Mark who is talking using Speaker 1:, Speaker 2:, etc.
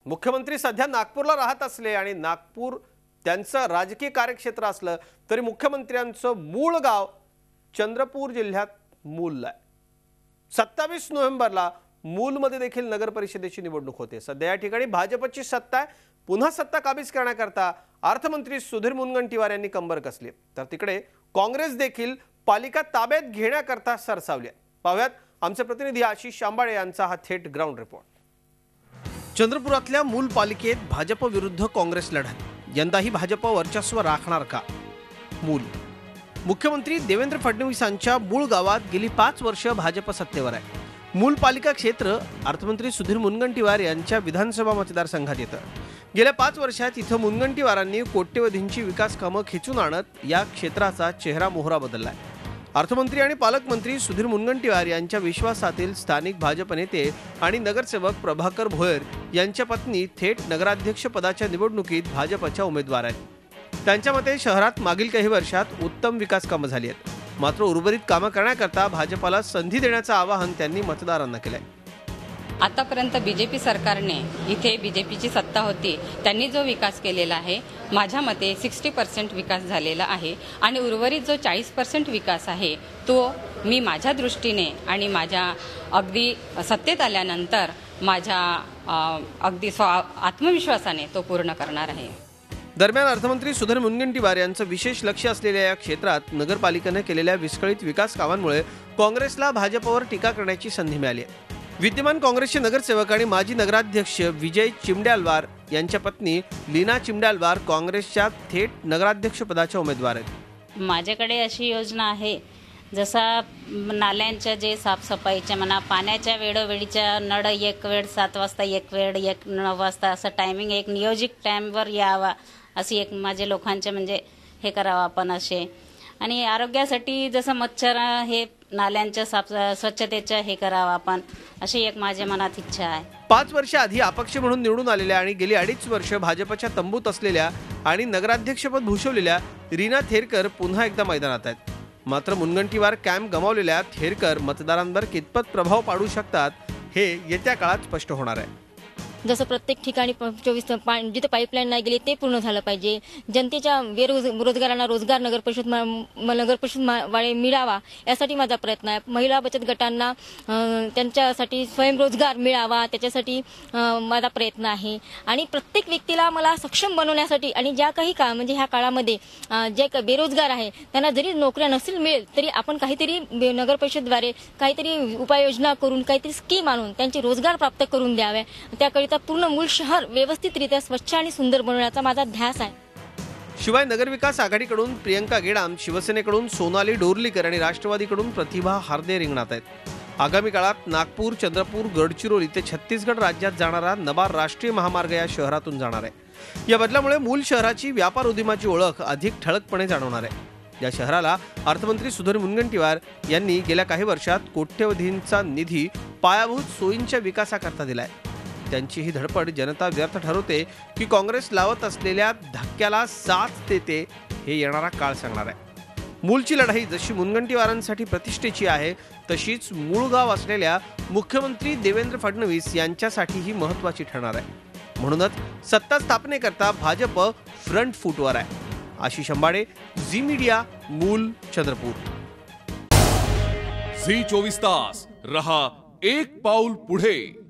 Speaker 1: मुख्यमंत्री सध्या नागपूरला राहत असले आणि नागपूर त्यांचं राजकीय कार्यक्षेत्र असलं तरी मुख्यमंत्र्यांचं मूळ गाव चंद्रपूर जिल्ह्यात मूलला आहे। 27 नोव्हेंबरला मूलमध्ये देखील नगर परिषदेची निवडणूक होते। सध्या या ठिकाणी भाजपची सत्ता आहे। पुन्हा सत्ता काबीज करण्याकरता अर्थमंत्री सुधीर मुनगंटीवार यांनी कंबर कसली, तर तिकडे काँग्रेस देखील पालिका ताब्यात घेण्याकरता सरसावली आहे। पाहूयात आमचे प्रतिनिधी आशिष शांबाळे यांचा हा थेट ग्राउंड रिपोर्ट। चंद्रपुरातल्या मूल पालिकेत भाजप विरुद्ध काँग्रेस लढत। यंदाही भाजप वर्चस्व राखणार का? मूल मुख्यमंत्री देवेंद्र फडणवीसांच्या मूळ गावात गेली 5 वर्ष भाजप सत्तेवर आहे। मूल पालिका क्षेत्र अर्थमंत्री सुधीर मुनगंटीवार यांच्या विधानसभा मतदारसंघात येतं। गेल्या 5 वर्षात इथं मुनगंटीवारांनी कोट्यवधींची विकास कामं खिचून आणत या क्षेत्राचा चेहरा मोहरा बदललाय। अर्थमंत्री आणि पालकमंत्री सुधीर मुनगंटीवार यांच्या विश्वासातील स्थानिक भाजप नेते आणि नगरसेवक प्रभाकर भोयर यांच्या पत्नी थेट नगराध्यक्ष पदाच्या निवडणुकीत भाजपच्या उमेदवार आहेत। त्यांच्या मते शहरात मागील काही वर्षात उत्तम विकास कामं झाली आहेत, मात्र उर्वरित कामं करण्याकरता भाजपला संधी देण्याचं आवाहन त्यांनी मतदारांना केलंय।
Speaker 2: आतापर्यंत बीजेपी सरकारने इथे बीजेपीची सत्ता होती, त्यांनी जो विकास केलेला आहे माझ्या मते 60% विकास झालेला आहे आणि उर्वरित जो 40% विकास आहे तो मी माझ्या दृष्टीने आणि माझ्या अगदी सत्तेत आल्यानंतर माझ्या अगदी आत्मविश्वासाने तो पूर्ण करणार आहे।
Speaker 1: दरम्यान अर्थमंत्री सुधीर मुनगंटीवार यांचं विशेष लक्ष असलेल्या या क्षेत्रात नगरपालिकेने केलेल्या विस्कळीत विकास कामांमुळे काँग्रेसला भाजपवर टीका करण्याची संधी मिळाली आहे। विद्यमान काँग्रेसचे नगरसेवक आणि माजी नगराध्यक्ष विजय चिमड्यालवार यांच्या पत्नी लीना चिमड्यालवार काँग्रेसच्या थेट नगराध्यक्ष पदाच्या उमेदवार आहेत।
Speaker 3: माझ्याकडे अशी योजना आहे, जसा नाल्यांच्या जे साफसफाईच्या म्हणा, पाण्याच्या वेळोवेळीच्या नळ एक वेळ 7 वाजता एक वेळ 9 वाजता असं टायमिंग एक नियोजित टाईमवर यावा अशी एक माझे लोकांचे म्हणजे हे करावं आपण असे। आणि आरोग्यासाठी जसं मच्छर हे नाल्यांच्या स्वच्छतेचं हे करावं आपण अशी एक माझ्या मनात इच्छा आहे।
Speaker 1: 5 वर्ष आधी अपक्ष म्हणून निवडून आलेल्या आणि गेली 2.5 वर्ष भाजपच्या तंबूत असलेल्या आणि नगराध्यक्षपद भूषवलेल्या रीना थेरकर पुन्हा एकदा मैदानात आहेत। मात्र मुनगंटीवार कॅम्प गमावलेल्या थेरकर मतदारांवर कितपत प्रभाव पाडू शकतात हे येत्या काळात स्पष्ट होणार आहे।
Speaker 4: जसं प्रत्येक ठिकाणी 24 जिथे पाईपलाईन नाही गेली ते पूर्ण झालं पाहिजे। जनतेच्या बेरोजगारांना रोजगार नगर परिषद मिळावा यासाठी माझा प्रयत्न आहे। महिला बचत गटांना त्यांच्यासाठी स्वयंरोजगार मिळावा त्याच्यासाठी माझा प्रयत्न आहे। आणि प्रत्येक व्यक्तीला मला सक्षम बनवण्यासाठी आणि ज्या काही म्हणजे ह्या काळामध्ये जे बेरोजगार आहे त्यांना जरी नोकऱ्या नसेल मिळेल तरी आपण काहीतरी नगर परिषदद्वारे काहीतरी उपाययोजना करून काहीतरी स्कीम आणून त्यांचे रोजगार प्राप्त करून द्यावे। त्याकरिता पूर्ण मूल शहर व्यवस्थितरित्या स्वच्छ आणि सुंदर बनवण्याचा माझा ध्यास आहे।
Speaker 1: शिवाय नगरविकास आघाडीकडून प्रियंका गेडाम, शिवसेनेकडून सोनाली डोरलीकर आणि राष्ट्रवादीकडून प्रतिभा हार्दे रिंगणात आहेत। आगामी काळात नागपूर, चंद्रपूर, गडचिरोली ते छत्तीसगड राज्यात जाणारा नवा राष्ट्रीय महामार्ग या शहरातून जाणार आहे। या बदलामुळे मूल शहराची व्यापार उद्यमाची ओळख अधिक ठळकपणे जाणवणार आहे। या शहराला अर्थमंत्री सुधीर मुनगंटीवार यांनी गेल्या काही वर्षात कोट्यवधींचा निधी पायाभूत सोयींच्या विकासाकरता दिलाय। त्यांची ही धडपड जनता व्यर्थ ठरवते की काँग्रेस लावत असलेल्या धक्क्याला साथ देते हे येणारा काळ सांगणार आहे। मूलची लढाई जशी मुनगंटीवारांसाठी प्रतिष्ठेची आहे तशीच मूळ गाव असलेल्या मुख्यमंत्री देवेंद्र फडणवीस यांच्यासाठीही महत्त्वाची ठरणार आहे। म्हणूनच सत्ता स्थापनेकरता भाजप फ्रंट फूटवर आहे। आशिष शांबाळे, झी मीडिया, मूल, चंद्रपूर।
Speaker 5: झी 24 तास रहा एक पाऊल पुढे।